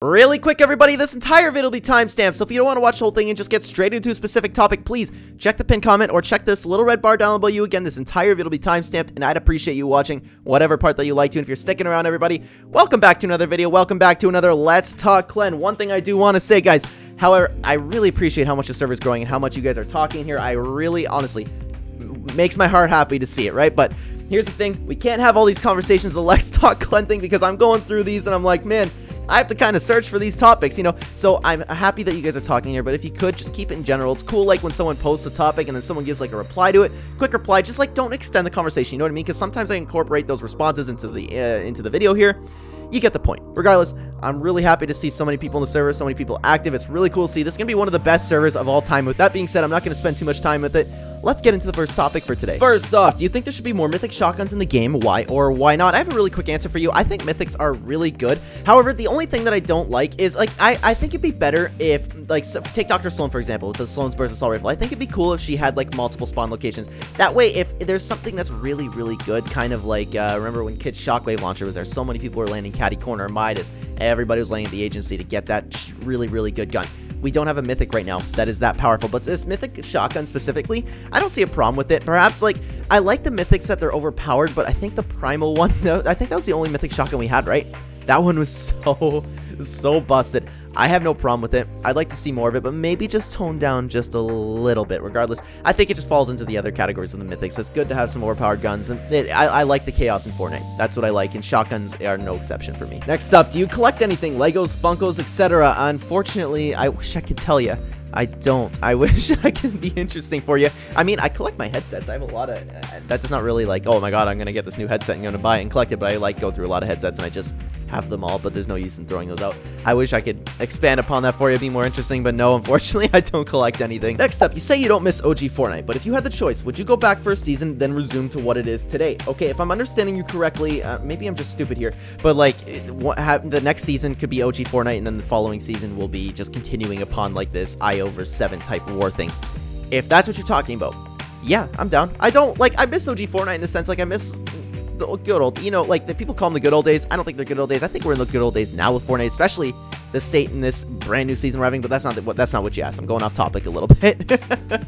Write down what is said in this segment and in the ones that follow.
Really quick, everybody, this entire video will be timestamped, so if you don't want to watch the whole thing and just get straight into a specific topic, please check the pinned comment or check this little red bar down below you. Again, this entire video will be timestamped, and I'd appreciate you watching whatever part that you like to. And if you're sticking around, everybody, welcome back to another video. Welcome back to another Let's Talk Clen. One thing I do want to say, guys, however, I really appreciate how much the server is growing and how much you guys are talking here. I really, honestly, makes my heart happy to see it, right? But here's the thing, we can't have all these conversations, the Let's Talk Clen thing, because I'm going through these and I'm like, man, I have to kind of search for these topics, you know, so I'm happy that you guys are talking here, but if you could, just keep it in general. It's cool, like, when someone posts a topic and then someone gives, like, a reply to it, quick reply, just, like, don't extend the conversation, you know what I mean, because sometimes I incorporate those responses into the video here. You get the point. Regardless, I'm really happy to see so many people in the server, so many people active. It's really cool to see. This is going to be one of the best servers of all time. With that being said, I'm not going to spend too much time with it. Let's get into the first topic for today. First off, do you think there should be more Mythic shotguns in the game? Why or why not? I have a really quick answer for you. I think Mythics are really good. However, the only thing that I don't like is, like, I think it'd be better if, like, so take Dr. Sloan, for example, with the Sloan's Burst Assault Rifle. I think it'd be cool if she had, like, multiple spawn locations. That way, if there's something that's really, really good, kind of like, remember when Kit's Shockwave Launcher was there, so many people were landing Catty Corner or Midas. Everybody was landing the Agency to get that really, really good gun. We don't have a Mythic right now that is that powerful, but this Mythic shotgun specifically, I don't see a problem with it. Perhaps, like, I like the Mythics that they're overpowered, but I think the Primal one, I think that was the only Mythic shotgun we had, right? That one was so busted. I have no problem with it. I'd like to see more of it, but maybe just tone down just a little bit. Regardless, I think it just falls into the other categories of the Mythics. It's good to have some overpowered guns, and I like the chaos in Fortnite. That's what I like, and shotguns are no exception for me. Next up, do you collect anything? Legos, Funkos, etc.? Unfortunately, I wish I could tell you. I don't. I wish I could be interesting for you. I mean, I collect my headsets. I have a lot of... That's not really like, oh my god, I'm going to get this new headset and I'm going to buy it and collect it, but I, like, go through a lot of headsets and I just have them all, but there's no use in throwing those out. I wish I could expand upon that for you, be more interesting, but no, unfortunately, I don't collect anything. Next up, you say you don't miss OG Fortnite, but if you had the choice, would you go back for a season, then resume to what it is today? Okay, if I'm understanding you correctly, maybe I'm just stupid here, but, like, the next season could be OG Fortnite, and then the following season will be just continuing upon, like, this IO vs 7 type war thing. If that's what you're talking about, yeah, I'm down. I don't, like, I miss OG Fortnite in the sense, like, I miss the good old, you know, like, the people call them the good old days. I don't think they're good old days. I think we're in the good old days now with Fortnite, especially the state in this brand new season we're having, but that's not what you asked. I'm going off topic a little bit.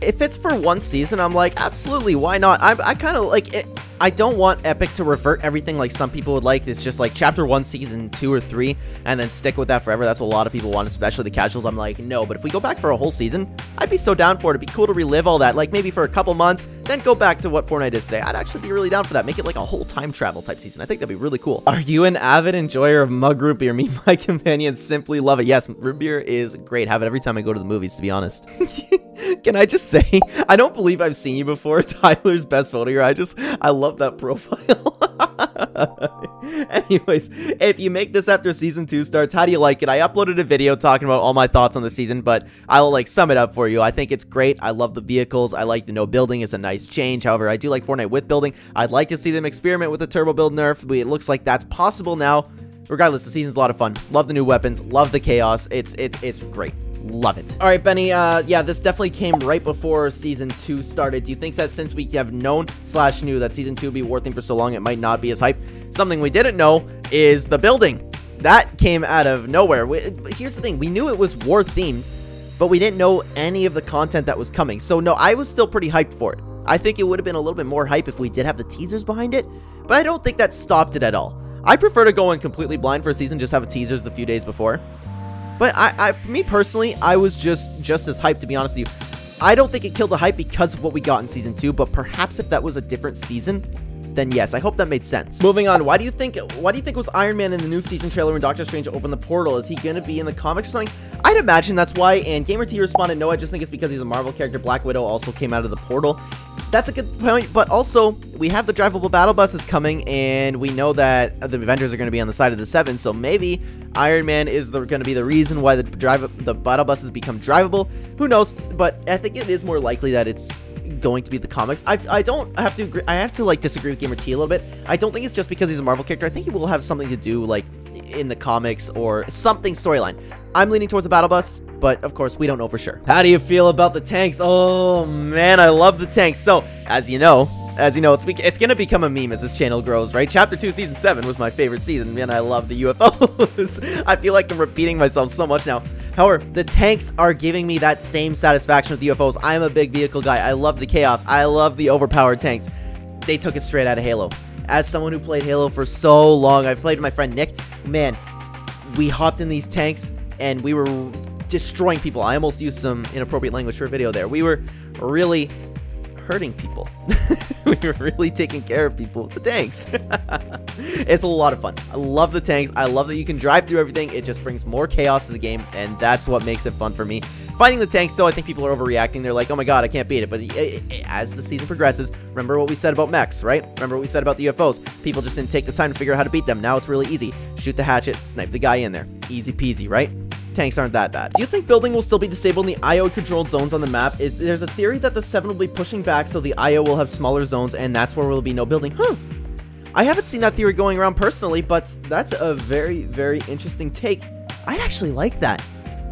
If it's for one season, I'm like, absolutely, why not? I kind of like it. I don't want Epic to revert everything like some people would like. It's just like chapter 1, season 2 or 3, and then stick with that forever. That's what a lot of people want, especially the casuals. I'm like, no, but if we go back for a whole season, I'd be so down for it. It'd be cool to relive all that, like maybe for a couple months, then go back to what Fortnite is today. I'd actually be really down for that. Make it like a whole time travel type season. I think that'd be really cool. Are you an avid enjoyer of mug root beer? Me and my companions simply love it. Yes, root beer is great. Have it every time I go to the movies, to be honest. Can I just say, I don't believe I've seen you before. Tyler's best photo here. I love that profile. Anyways, if you make this after season 2 starts, how do you like it? I uploaded a video talking about all my thoughts on the season, but I'll, like, sum it up for you. I think it's great. I love the vehicles. I like the no building. It's a nice change. However, I do like Fortnite with building. I'd like to see them experiment with the turbo build nerf, but it looks like that's possible now. Regardless, the season's a lot of fun. Love the new weapons. Love the chaos. It's great. Love it. All right, Benny, yeah, this definitely came right before season 2 started. Do you think that since we have known / knew that season 2 would be worthing for so long, it might not be as hype? Something we didn't know is the building. That came out of nowhere. Here's the thing. We knew it was war themed, but we didn't know any of the content that was coming. So no, I was still pretty hyped for it. I think it would have been a little bit more hype if we did have the teasers behind it, but I don't think that stopped it at all. I prefer to go in completely blind for a season, just have teasers a few days before. But me personally, I was just as hyped, to be honest with you. I don't think it killed the hype because of what we got in season 2, but perhaps if that was a different season, then yes, I hope that made sense. Moving on, why do you think was Iron Man in the new season trailer when Doctor Strange opened the portal? Is he gonna be in the comics or something? I'd imagine that's why, and GamerT responded, no, I just think it's because he's a Marvel character. Black Widow also came out of the portal. That's a good point, but also, we have the drivable battle buses coming, and we know that the Avengers are going to be on the side of the 7, so maybe Iron Man is going to be the reason why the battle buses become drivable. Who knows, but I think it is more likely that it's going to be the comics. I don't have to agree. I have to, like, disagree with GamerT a little bit. I don't think it's just because he's a Marvel character. I think he will have something to do, like, in the comics or something storyline. I'm leaning towards a battle bus, but of course we don't know for sure. How do you feel about the tanks? Oh man, I love the tanks. So as you know, as you know, it's gonna become a meme as this channel grows, right? Chapter 2 Season 7 was my favorite season, and I love the UFOs. I feel like I'm repeating myself so much now. However, the tanks are giving me that same satisfaction with the UFOs. I'm a big vehicle guy. I love the chaos. I love the overpowered tanks. They took it straight out of Halo. As someone who played Halo for so long, I've played with my friend Nick. Man, we hopped in these tanks, and we were destroying people. I almost used some inappropriate language for a video there. We were really hurting people. We were really taking care of people with the tanks. It's a lot of fun. I love the tanks. I love that you can drive through everything. It just brings more chaos to the game, and that's what makes it fun for me. Fighting the tanks, though, I think people are overreacting. They're like, oh my god, I can't beat it. But as the season progresses, remember what we said about mechs, right? Remember what we said about the UFOs. People just didn't take the time to figure out how to beat them. Now it's really easy. Shoot the hatchet, snipe the guy in there. Easy peasy, right? Tanks aren't that bad. Do you think building will still be disabled in the IO-controlled zones on the map? There's a theory that the 7 will be pushing back so the IO will have smaller zones, and that's where there will be no building. I haven't seen that theory going around personally, but that's a very, very interesting take. I'd actually like that.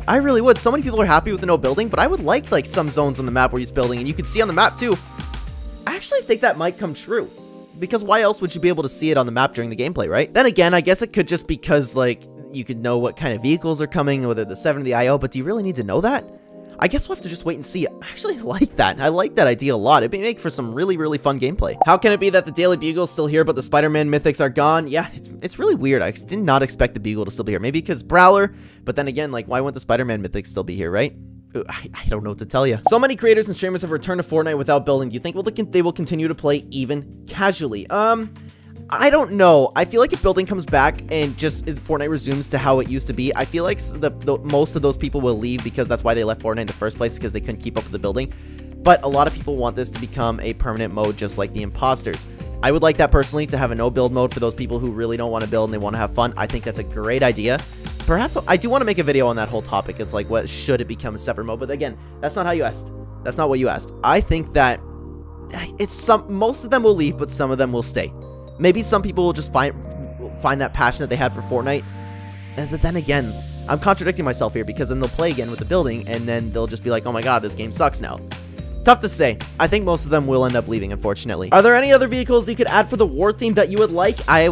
I really would. So many people are happy with the no building, but I would like some zones on the map where he's building, and you can see on the map too. I actually think that might come true, because why else would you be able to see it on the map during the gameplay, right? Then again, I guess it could just because, like, you could know what kind of vehicles are coming, whether the 7 or the IO, but do you really need to know that? I guess we'll have to just wait and see. I actually like that. I like that idea a lot. It'd make for some really, really fun gameplay. How can it be that the Daily Bugle is still here, but the Spiderman Mythics are gone? Yeah, it's really weird. I did not expect the Bugle to still be here. Maybe because Brawler, but then again, like, why wouldn't the Spiderman Mythics still be here, right? I don't know what to tell you. So many creators and streamers have returned to Fortnite without building. Do you think they will continue to play even casually? I don't know. I feel like if building comes back and just Fortnite resumes to how it used to be, I feel like most of those people will leave because that's why they left Fortnite in the first place, because they couldn't keep up with the building. But a lot of people want this to become a permanent mode, just like the imposters. I would like that personally, to have a no build mode for those people who really don't want to build and they want to have fun. I think that's a great idea. Perhaps I do want to make a video on that whole topic. It's like, what should it become a separate mode? But again, that's not how you asked. That's not what you asked. I think that most of them will leave, but some of them will stay. Maybe some people will just find that passion that they had for Fortnite. But then again, I'm contradicting myself here, because then they'll play again with the building, and then they'll just be like, oh my god, this game sucks now. Tough to say. I think most of them will end up leaving, unfortunately. Are there any other vehicles you could add for the war theme that you would like? I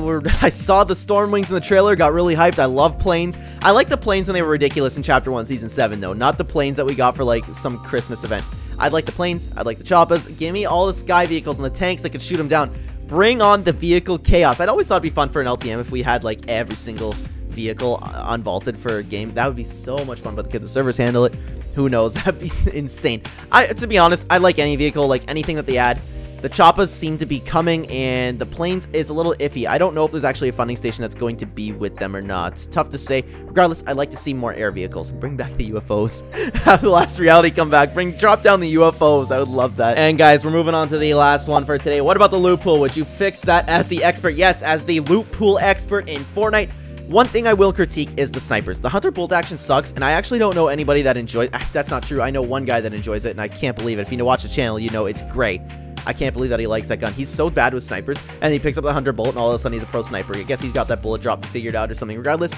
saw the Stormwings in the trailer, got really hyped. I love planes. I like the planes when they were ridiculous in Chapter 1, Season 7, though. Not the planes that we got for, like, some Christmas event. I'd like the planes. I'd like the choppas. Give me all the sky vehicles and the tanks that could shoot them down. Bring on the vehicle chaos. I'd always thought it'd be fun for an LTM if we had, like, every single vehicle unvaulted for a game. That would be so much fun, but could the servers handle it? Who knows? That'd be insane. To be honest, I like any vehicle, like anything that they add. The choppas seem to be coming, and the planes is a little iffy. I don't know if there's actually a funding station that's going to be with them or not. Tough to say. Regardless, I'd like to see more air vehicles. Bring back the UFOs. Have the last reality come back. Drop down the UFOs. I would love that. And guys, we're moving on to the last one for today. What about the loot pool? Would you fix that as the expert? Yes, as the loot pool expert in Fortnite. One thing I will critique is the snipers. The hunter bolt action sucks, and I actually don't know anybody that enjoys it. That's not true. I know one guy that enjoys it, and I can't believe it. If you watch the channel, you know it's great. I can't believe that he likes that gun. He's so bad with snipers, and he picks up the hunter bolt, and all of a sudden he's a pro sniper. I guess he's got that bullet drop figured out or something. Regardless,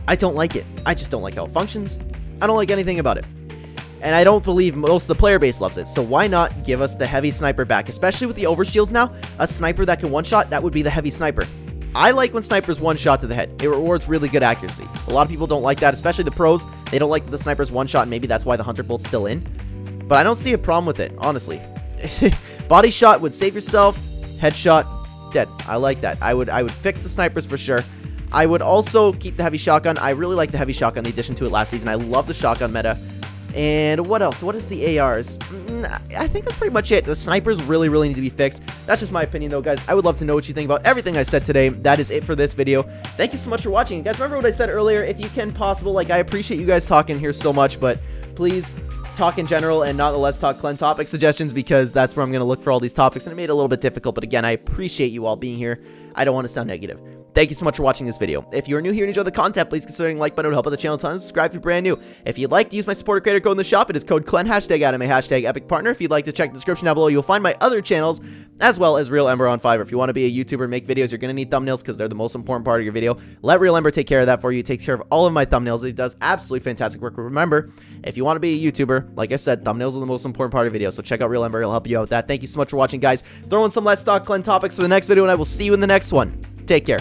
I don't like it. I just don't like how it functions. I don't like anything about it. And I don't believe most of the player base loves it. So why not give us the heavy sniper back? Especially with the overshields now, a sniper that can one-shot, that would be the heavy sniper. I like when snipers one-shot to the head. It rewards really good accuracy. A lot of people don't like that, especially the pros. They don't like the snipers one-shot, and maybe that's why the hunter bolt's still in. But I don't see a problem with it, honestly. Body shot would save yourself. Headshot, dead. I like that. I would fix the snipers for sure. I would also keep the heavy shotgun. I really like the heavy shotgun, the addition to it last season. I love the shotgun meta. And what else? What is the ARs? I think that's pretty much it. The snipers really, really need to be fixed. That's just my opinion, though, guys. I would love to know what you think about everything I said today. That is it for this video. Thank you so much for watching. And guys, remember what I said earlier? If you can possible, like, I appreciate you guys talking here so much, but please talk in general and not the Let's Talk Clen topic suggestions, because that's where I'm going to look for all these topics, and it made it a little bit difficult. But again, I appreciate you all being here. I don't want to sound negative. Thank you so much for watching this video. If you're new here and enjoy the content, please consider hitting the like button to help out the channel a ton. Subscribe if you're brand new. If you'd like to use my supporter creator code in the shop, it is code Clen, #anime, #epicpartner. If you'd like to check the description down below, you'll find my other channels, as well as Real Ember on Fiverr. If you want to be a YouTuber, make videos, you're going to need thumbnails because they're the most important part of your video. Let Real Ember take care of that for you. He takes care of all of my thumbnails. He does absolutely fantastic work. Remember, if you want to be a YouTuber, like I said, thumbnails are the most important part of your video, so check out Real Ember. He'll help you out with that. Thank you so much for watching, guys. Throw in some Let's Talk Clen topics for the next video, and I will see you in the next one. Take care.